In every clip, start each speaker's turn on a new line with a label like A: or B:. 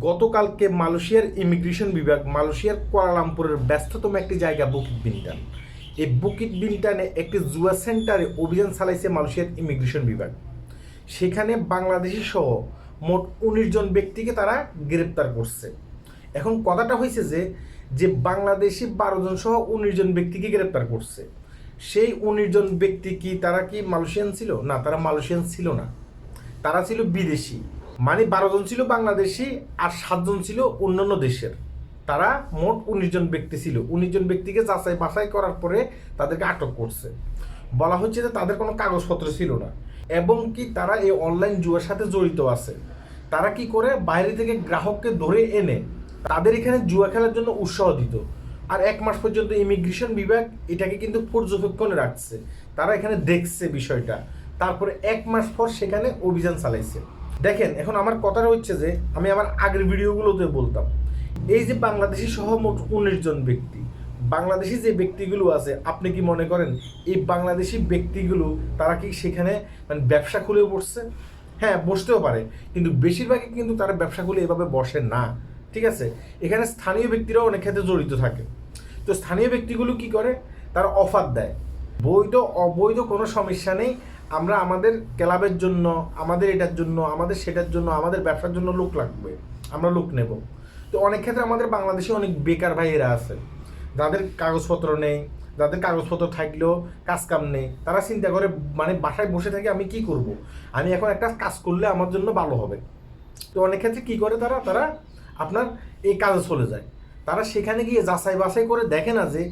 A: গতকালকে মালয়েশিয়ার ইমিগ্রেশন বিভাগ মালয়েশিয়ার কুয়ালালামপুরের ব্যস্ততম একটি জায়গা বুকিট বিনটান। এই বুকিট বিনটানে একটি জুয়া সেন্টারে অভিযান চালাইছে মালয়েশিয়ার ইমিগ্রেশন বিভাগ। সেখানে বাংলাদেশি সহ মোট 19 জন ব্যক্তিকে তারা গ্রেপ্তার করছে। এখন কথাটা হয়েছে যে বাংলাদেশি 12 জন সহ 19 জন ব্যক্তিকে গ্রেপ্তার করছে। সেই 19 জন ব্যক্তি তারা কি মালয়েশিয়ান ছিল? না, তারা মালয়েশিয়ান ছিল না, তারা ছিল বিদেশি। মানে 12 জন ছিল বাংলাদেশি আর 7 জন ছিল অন্যান্য দেশের। তারা মোট 19 জন ব্যক্তি ছিল। 19 জন ব্যক্তিকে যাচাই বাছাই করার পরে তাদেরকে আটক করছে। বলা হচ্ছে যে তাদের কোনো কাগজপত্র ছিল না এবং তারা এই অনলাইন জুয়ার সাথে জড়িত আছে। তারা কি করে, বাইরে থেকে গ্রাহককে ধরে এনে তাদের এখানে জুয়া খেলার জন্য উৎসাহ দিত। আর 1 মাস পর্যন্ত ইমিগ্রেশন বিভাগ এটাকে কিন্তু পর্যবেক্ষণে রাখছে। তারা এখানে দেখছে বিষয়টা, তারপরে 1 মাস পর সেখানে অভিযান চালাইছে। দেখেন, এখন আমার কথাটা হচ্ছে যে আমি আমার আগের ভিডিওগুলোতে বলতাম, এই যে বাংলাদেশি সহ মোট 19 জন ব্যক্তি, বাংলাদেশি যে ব্যক্তিগুলো আছে, আপনি কি মনে করেন এই বাংলাদেশি ব্যক্তিগুলো তারা কি সেখানে ব্যবসা খুলে বসছে? হ্যাঁ, বসতেও পারে, কিন্তু বেশিরভাগই কিন্তু তারা ব্যবসা খুলে এভাবে বসে না। ঠিক আছে, এখানে স্থানীয় ব্যক্তিরাও অনেক ক্ষেত্রে জড়িত থাকে। তো স্থানীয় ব্যক্তিগুলো কি করে, তারা অফার দেয়। বৈধ অবৈধ কোনো সমস্যা নেই, আমরা আমাদের ক্লাবের জন্য, আমাদের এটার জন্য, আমাদের সেটার জন্য, আমাদের ব্যবসার জন্য লোক লাগবে, আমরা লোক নেব। তো অনেক ক্ষেত্রে আমাদের বাংলাদেশে অনেক বেকার ভাইয়েরা আছে, যাদের কাগজপত্র নেই, যাদের কাগজপত্র থাকলেও কাজ কাম নেই। তারা চিন্তা করে বাসায় বসে থেকে আমি কি করব, আমি এখন একটা কাজ করলে আমার জন্য ভালো হবে। তো অনেক ক্ষেত্রে কী করে, তারা আপনার এই কাজে চলে যায়। তারা সেখানে গিয়ে যাচাই বাছাই করে দেখে না যে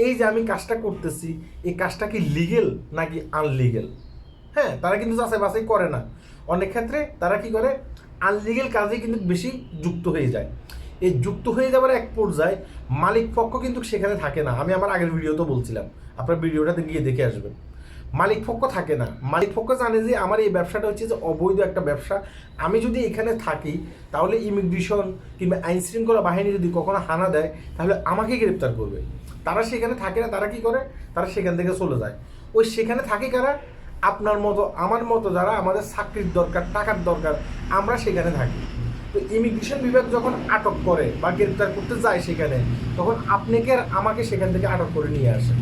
A: এই যে আমি কাজটা করতেছি, এই কাজটা কি লিগেল নাকি আনলিগেল। হ্যাঁ, তারা কিন্তু যাচাই বাছাই করে না। অনেক ক্ষেত্রে তারা কি করে, আনলিগেল কাজে কিন্তু বেশি যুক্ত হয়ে যায়। এই যুক্ত হয়ে যাওয়ার এক পর্যায়ে মালিক পক্ষ কিন্তু সেখানে থাকে না। আমি আমার আগের ভিডিওতে বলছিলাম, আপনার ভিডিওটাতে গিয়ে দেখে আসবেন। মালিক পক্ষ থাকে না। মালিক পক্ষ জানে যে আমার এই ব্যবসাটা হচ্ছে যে অবৈধ একটা ব্যবসা। আমি যদি এখানে থাকি তাহলে ইমিগ্রেশন কিংবা আইন শৃঙ্খলা বাহিনী যদি কখনো হানা দেয় তাহলে আমাকে গ্রেপ্তার করবে। তারা সেখানে থাকে না। তারা কি করে, তারা সেখান থেকে চলে যায়। ওই সেখানে থাকে কারা, আপনার মতো আমার মতো যারা আমাদের চাকরির দরকার, টাকার দরকার, আমরা সেখানে থাকি। তো ইমিগ্রেশন বিভাগ যখন আটক করে বা গ্রেপ্তার করতে যায় সেখানে, তখন আপনাকে আর আমাকে সেখান থেকে আটক করে নিয়ে আসে।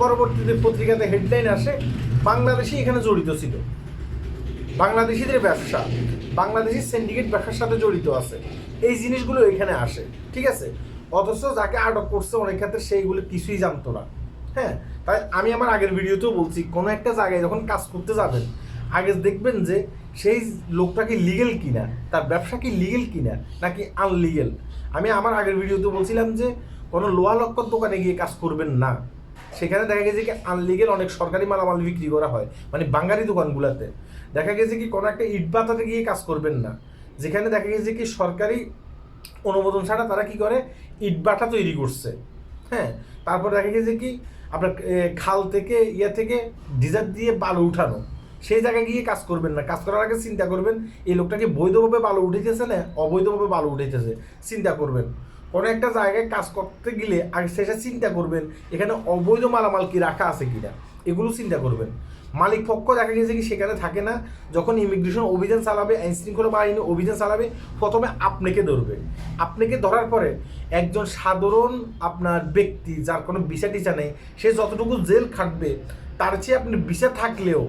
A: পরবর্তীতে পত্রিকাতে হেডলাইন আসে, বাংলাদেশি এখানে জড়িত ছিল, বাংলাদেশিদের ব্যবসা, বাংলাদেশি সিন্ডিকেট ব্যবসার সাথে জড়িত আছে, এই জিনিসগুলো এখানে আসে। ঠিক আছে, অথচ যাকে আটক করছে অনেক ক্ষেত্রে সেইগুলো কিছুই জানতো না। হ্যাঁ, তাই আমি আমার আগের ভিডিওতেও বলছি, কোনো একটা জায়গায় যখন কাজ করতে যাবেন আগে দেখবেন যে সেই লোকটা কি লিগেল কিনা, তার ব্যবসা কি লিগেল কিনা নাকি আনলিগেল। আমি আমার আগের ভিডিওতে বলছিলাম যে কোনো লোহা লক্কর দোকানে গিয়ে কাজ করবেন না। সেখানে দেখা গেছে কি আনলিগেল অনেক সরকারি মালামাল বিক্রি করা হয়, বাঙালি দোকানগুলোতে। দেখা গেছে কি কোনো একটা ইট বাতাতে গিয়ে কাজ করবেন না, যেখানে দেখা গেছে কি সরকারি অনুমোদন ছাড়া তারা কি করে, ইট বাটা তৈরি করছে। হ্যাঁ, তারপর দেখা গেছে কি আপনার খাল থেকে থেকে ডিজার দিয়ে বালু উঠানো, সেই জায়গায় গিয়ে কাজ করবেন না। কাজ করার আগে চিন্তা করবেন এই লোকটাকে বৈধভাবে বালু উঠাইতেছে না অবৈধভাবে বালু উঠাইতেছে, চিন্তা করবেন। কোনো একটা জায়গায় কাজ করতে গেলে আগে সেটা চিন্তা করবেন এখানে অবৈধ মালামাল কি রাখা আছে কিনা, এগুলো চিন্তা করবেন। মালিক পক্ষ দেখা গেছে কি সেখানে থাকে না। যখন ইমিগ্রেশন অভিযান চালাবে, আইন শৃঙ্খলা বাহিনী অভিযান চালাবে, প্রথমে আপনাকে ধরবে। আপনাকে ধরার পরে একজন সাধারণ আপনার ব্যক্তি যার কোনো ভিসা টিসা নেই, সে যতটুকু জেল খাটবে তার চেয়ে আপনি ভিসা থাকলেও,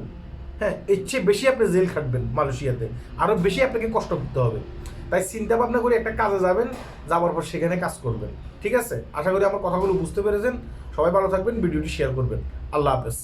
A: হ্যাঁ, এর চেয়ে বেশি আপনি জেল খাটবেন মালয়েশিয়াতে, আরও বেশি আপনাকে কষ্ট করতে হবে। তাই চিন্তা ভাবনা করে একটা কাজে যাবেন, যাওয়ার পর সেখানে কাজ করবেন। ঠিক আছে, আশা করি আমার কথাগুলো বুঝতে পেরেছেন। সবাই ভালো থাকবেন, ভিডিওটি শেয়ার করবেন। আল্লাহ হাফেজ।